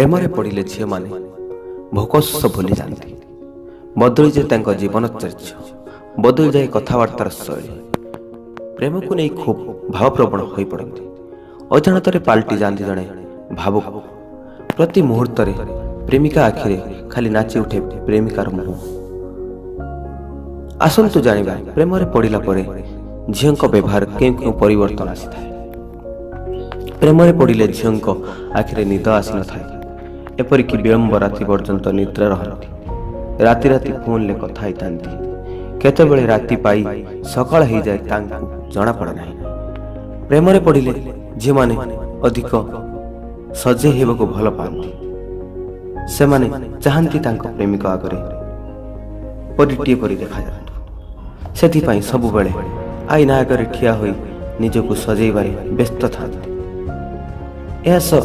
ପ୍ରେମରେ ପଡ଼ିଲେ ଝିଅମାନେ ଭୋକଶୋଷ ଭୁଲି ଯାଆନ୍ତି। ବଦଳିଯାଏ ତାଙ୍କ ଜୀବନଚର୍ଯ୍ୟା, ବଦଳିଯାଏ କଥାବାର୍ତ୍ତାର ଶୈଳୀ। ପ୍ରେମକୁ ନେଇ ଖୁବ୍ ଭାବପ୍ରବଣ ହୋଇପଡ଼ନ୍ତି। ଅଜାଣତରେ ପାଲଟି ଯାଆନ୍ତି ଜଣେ ଭାବୁକ। ପ୍ରତି ମୁହୂର୍ତ୍ତରେ ପ୍ରେମିକା ଆଖିରେ ଖାଲି ନାଚି ଉଠେ ପ୍ରେମିକାର ମୁହଁ। ଆସନ୍ତୁ ଜାଣିବା ପ୍ରେମରେ ପଡ଼ିଲା ପରେ ଝିଅଙ୍କ ବ୍ୟବହାର କେଉଁ କେଉଁ ପରିବର୍ତ୍ତନ ଆସିଥାଏ। ପ୍ରେମରେ ପଡ଼ିଲେ ଝିଅଙ୍କ ଆଖିରେ ନିଦ ଆସିନଥାଏ। ଏପରିକି ବିଳମ୍ବ ରାତି ପର୍ଯ୍ୟନ୍ତ ନିଦ୍ରା ରହନ୍ତି। ରାତି ରାତି ଫୋନ୍ରେ କଥା ହେଇଥାନ୍ତି। କେତେବେଳେ ରାତି ପାଇ ସକାଳ ହେଇଯାଏ ତାଙ୍କୁ ଜଣାପଡ଼େ ନାହିଁ। ପ୍ରେମରେ ପଡ଼ିଲେ ଝିଅମାନେ ଅଧିକ ସଜେଇ ହେବାକୁ ଭଲ ପାଆନ୍ତି। ସେମାନେ ଚାହାନ୍ତି ତାଙ୍କ ପ୍ରେମିକ ଆଗରେ ପରିଟିଏ ପରି ଦେଖାଯାଆନ୍ତୁ। ସେଥିପାଇଁ ସବୁବେଳେ ଆଇନା ଆଗରେ ଠିଆ ହୋଇ ନିଜକୁ ସଜେଇବାରେ ବ୍ୟସ୍ତ ଥାନ୍ତି। ଏହା ସହ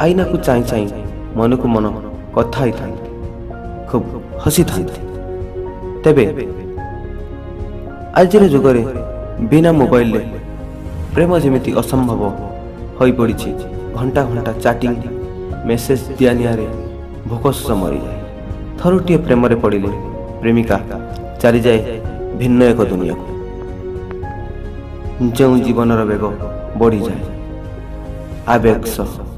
ଆଇନାକୁ ଚାହିଁ ଚାହିଁ ମନକୁ ମନ କଥା ହେଇଥାନ୍ତି, ଖୁବ୍ ହସିଥାନ୍ତି। ତେବେ ଆଜିର ଯୁଗରେ ବିନା ମୋବାଇଲରେ ପ୍ରେମ ଯେମିତି ଅସମ୍ଭବ ହୋଇପଡ଼ିଛି। ଘଣ୍ଟା ଘଣ୍ଟା ଚାଟିଂ, ମେସେଜ ଦିଆନିଆରେ ଭୋକଶୋଷ ମରିଯାଏ। ଥରୁଟିଏ ପ୍ରେମରେ ପଡ଼ିଲେ ପ୍ରେମିକା ଚାଲିଯାଏ ଭିନ୍ନ ଏକ ଦୁନିଆକୁ। ଯେଉଁ ଜୀବନର ବେଗ ବଢ଼ିଯାଏ ଆବେଗ ସହ।